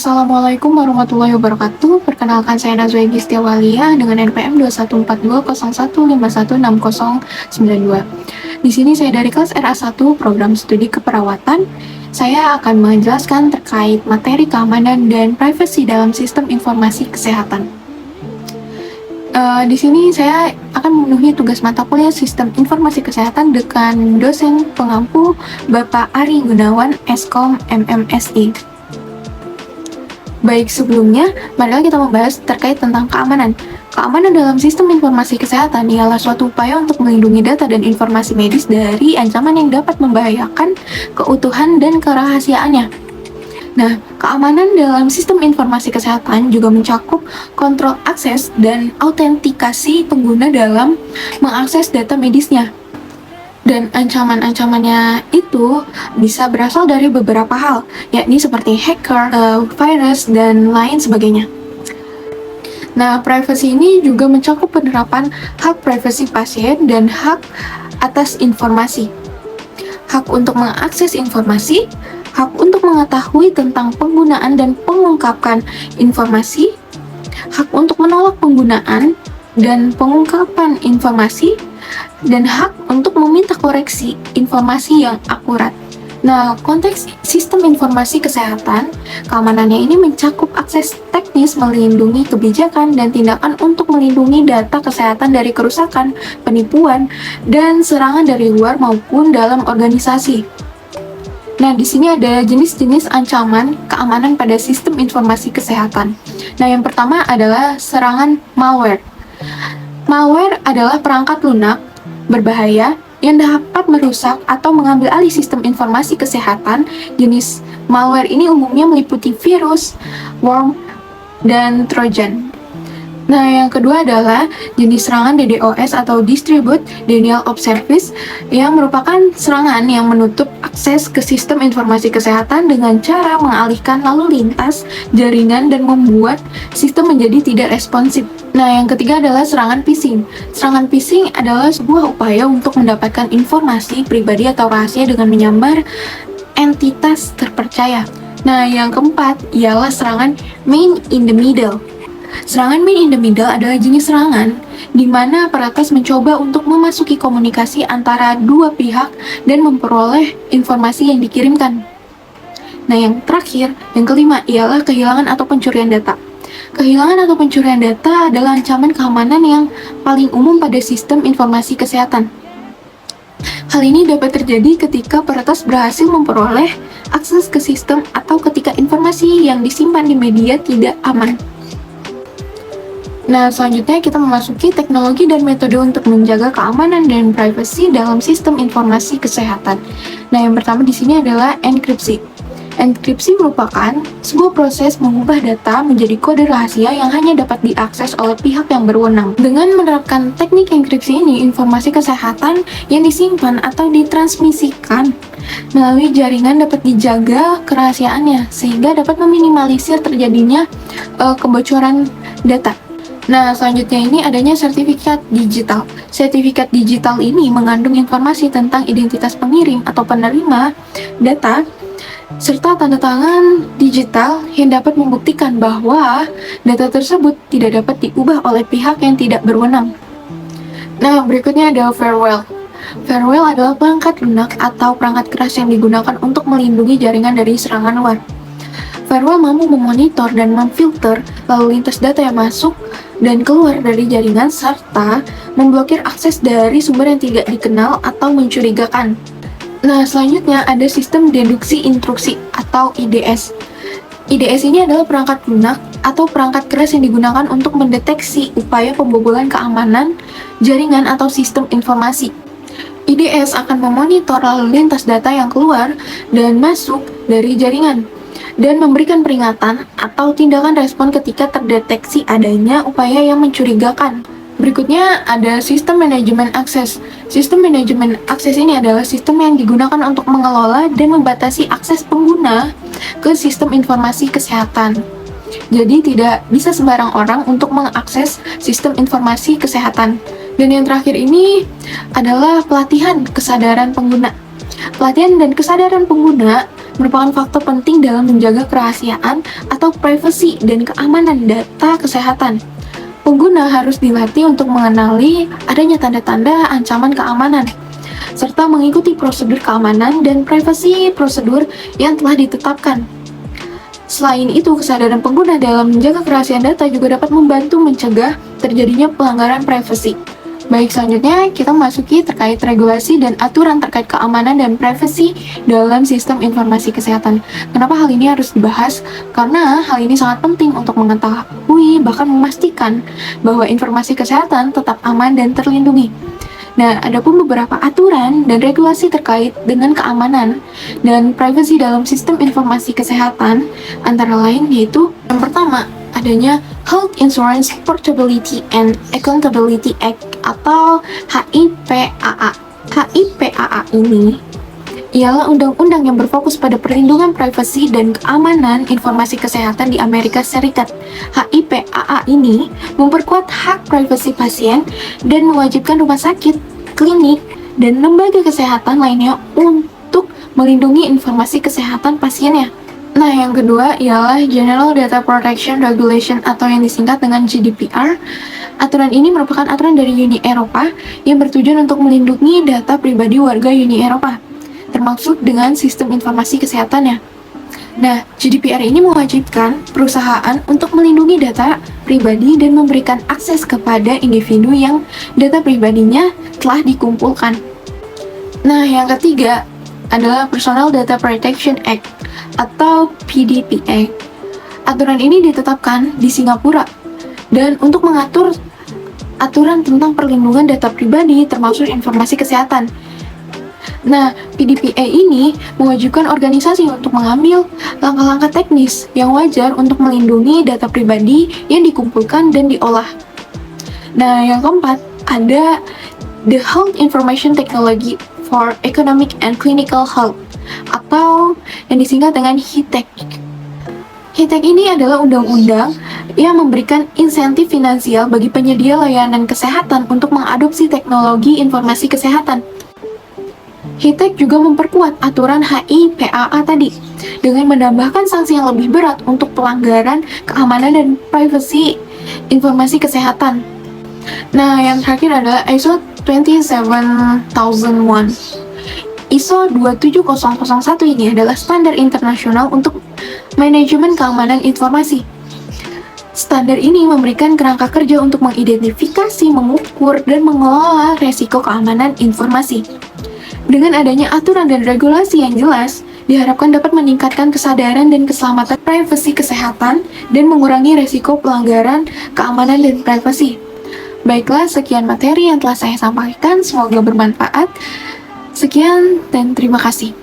Assalamualaikum warahmatullahi wabarakatuh. Perkenalkan saya Nazwa Egy Setiawalia dengan NPM 214201516092. Di sini saya dari kelas RA1 Program Studi Keperawatan. Saya akan menjelaskan terkait materi keamanan dan privasi dalam sistem informasi kesehatan. Di sini saya akan memenuhi tugas mata kuliah Sistem Informasi Kesehatan dengan dosen pengampu Bapak Ari Gunawan, Eskom MMSI. Baik, sebelumnya, marilah kita membahas terkait tentang keamanan. Keamanan dalam sistem informasi kesehatan ialah suatu upaya untuk melindungi data dan informasi medis dari ancaman yang dapat membahayakan keutuhan dan kerahasiaannya. Nah, keamanan dalam sistem informasi kesehatan juga mencakup kontrol akses dan autentikasi pengguna dalam mengakses data medisnya. Dan ancaman-ancamannya itu bisa berasal dari beberapa hal, yakni seperti hacker, virus, dan lain sebagainya. Nah, privasi ini juga mencakup penerapan hak privasi pasien dan hak atas informasi. Hak untuk mengakses informasi, hak untuk mengetahui tentang penggunaan dan mengungkapkan informasi, hak untuk menolak penggunaan dan pengungkapan informasi, dan hak untuk meminta koreksi informasi yang akurat. Nah, konteks sistem informasi kesehatan, keamanannya ini mencakup akses teknis melindungi kebijakan dan tindakan untuk melindungi data kesehatan dari kerusakan, penipuan, dan serangan dari luar maupun dalam organisasi. Nah, di sini ada jenis-jenis ancaman keamanan pada sistem informasi kesehatan. Nah, yang pertama adalah serangan malware. Malware adalah perangkat lunak berbahaya yang dapat merusak atau mengambil alih sistem informasi kesehatan. Jenis malware ini umumnya meliputi virus, worm, dan trojan. Nah, yang kedua adalah jenis serangan DDoS atau Distributed Denial of Service, yang merupakan serangan yang menutup akses ke sistem informasi kesehatan dengan cara mengalihkan lalu lintas jaringan dan membuat sistem menjadi tidak responsif. Nah, yang ketiga adalah serangan phishing. Serangan phishing adalah sebuah upaya untuk mendapatkan informasi pribadi atau rahasia dengan menyambar entitas terpercaya. Nah, yang keempat ialah serangan man in the middle. Serangan man in the middle adalah jenis serangan di mana peretas mencoba untuk memasuki komunikasi antara dua pihak dan memperoleh informasi yang dikirimkan. Nah, yang terakhir, yang kelima ialah kehilangan atau pencurian data. Kehilangan atau pencurian data adalah ancaman keamanan yang paling umum pada sistem informasi kesehatan. Hal ini dapat terjadi ketika peretas berhasil memperoleh akses ke sistem atau ketika informasi yang disimpan di media tidak aman. Nah, selanjutnya kita memasuki teknologi dan metode untuk menjaga keamanan dan privasi dalam sistem informasi kesehatan. Nah, yang pertama di sini adalah enkripsi. Enkripsi merupakan sebuah proses mengubah data menjadi kode rahasia yang hanya dapat diakses oleh pihak yang berwenang. Dengan menerapkan teknik enkripsi ini, informasi kesehatan yang disimpan atau ditransmisikan melalui jaringan dapat dijaga kerahasiaannya, sehingga dapat meminimalisir terjadinya kebocoran data. Nah, selanjutnya ini adanya sertifikat digital. Sertifikat digital ini mengandung informasi tentang identitas pengirim atau penerima data, serta tanda tangan digital yang dapat membuktikan bahwa data tersebut tidak dapat diubah oleh pihak yang tidak berwenang. Nah, berikutnya ada firewall. Firewall adalah perangkat lunak atau perangkat keras yang digunakan untuk melindungi jaringan dari serangan luar. Firewall mampu memonitor dan memfilter lalu lintas data yang masuk dan keluar dari jaringan serta memblokir akses dari sumber yang tidak dikenal atau mencurigakan. Nah, selanjutnya ada sistem deduksi instruksi atau IDS. IDS ini adalah perangkat lunak atau perangkat keras yang digunakan untuk mendeteksi upaya pembobolan keamanan jaringan atau sistem informasi. IDS akan memonitor lalu lintas data yang keluar dan masuk dari jaringan dan memberikan peringatan atau tindakan respon ketika terdeteksi adanya upaya yang mencurigakan. Berikutnya ada sistem manajemen akses. Sistem manajemen akses ini adalah sistem yang digunakan untuk mengelola dan membatasi akses pengguna ke sistem informasi kesehatan. Jadi tidak bisa sembarang orang untuk mengakses sistem informasi kesehatan. Dan yang terakhir ini adalah pelatihan kesadaran pengguna. Pelatihan dan kesadaran pengguna merupakan faktor penting dalam menjaga kerahasiaan atau privasi dan keamanan data kesehatan. Pengguna harus dilatih untuk mengenali adanya tanda-tanda ancaman keamanan, serta mengikuti prosedur keamanan dan privasi prosedur yang telah ditetapkan. Selain itu, kesadaran pengguna dalam menjaga kerahasiaan data juga dapat membantu mencegah terjadinya pelanggaran privasi. Baik, selanjutnya kita memasuki terkait regulasi dan aturan terkait keamanan dan privasi dalam sistem informasi kesehatan. Kenapa hal ini harus dibahas? Karena hal ini sangat penting untuk mengetahui bahkan memastikan bahwa informasi kesehatan tetap aman dan terlindungi. Nah, ada pun beberapa aturan dan regulasi terkait dengan keamanan dan privasi dalam sistem informasi kesehatan, antara lain yaitu yang pertama, adanya Health Insurance Portability and Accountability Act atau HIPAA. HIPAA ini ialah undang-undang yang berfokus pada perlindungan privasi dan keamanan informasi kesehatan di Amerika Serikat. HIPAA ini memperkuat hak privasi pasien dan mewajibkan rumah sakit, klinik, dan lembaga kesehatan lainnya untuk melindungi informasi kesehatan pasiennya. Nah, yang kedua ialah General Data Protection Regulation atau yang disingkat dengan GDPR. Aturan ini merupakan aturan dari Uni Eropa yang bertujuan untuk melindungi data pribadi warga Uni Eropa, termasuk dengan sistem informasi kesehatannya. Nah, GDPR ini mewajibkan perusahaan untuk melindungi data pribadi dan memberikan akses kepada individu yang data pribadinya telah dikumpulkan. Nah, yang ketiga adalah Personal Data Protection Act atau PDPA. Aturan ini ditetapkan di Singapura dan untuk mengatur aturan tentang perlindungan data pribadi termasuk informasi kesehatan. Nah, PDPA ini mewajibkan organisasi untuk mengambil langkah-langkah teknis yang wajar untuk melindungi data pribadi yang dikumpulkan dan diolah. Nah, yang keempat, ada The Health Information Technology for Economic and Clinical Health atau yang disingkat dengan HITECH. HITECH ini adalah undang-undang yang memberikan insentif finansial bagi penyedia layanan kesehatan untuk mengadopsi teknologi informasi kesehatan. HITECH juga memperkuat aturan HIPAA tadi dengan menambahkan sanksi yang lebih berat untuk pelanggaran keamanan dan privasi informasi kesehatan. Nah, yang terakhir adalah ISO 27001. ISO 27001 ini adalah standar internasional untuk manajemen keamanan informasi. Standar ini memberikan kerangka kerja untuk mengidentifikasi, mengukur, dan mengelola resiko keamanan informasi. Dengan adanya aturan dan regulasi yang jelas, diharapkan dapat meningkatkan kesadaran dan keselamatan privasi kesehatan dan mengurangi resiko pelanggaran keamanan dan privasi. Baiklah, sekian materi yang telah saya sampaikan, semoga bermanfaat. Sekian dan terima kasih.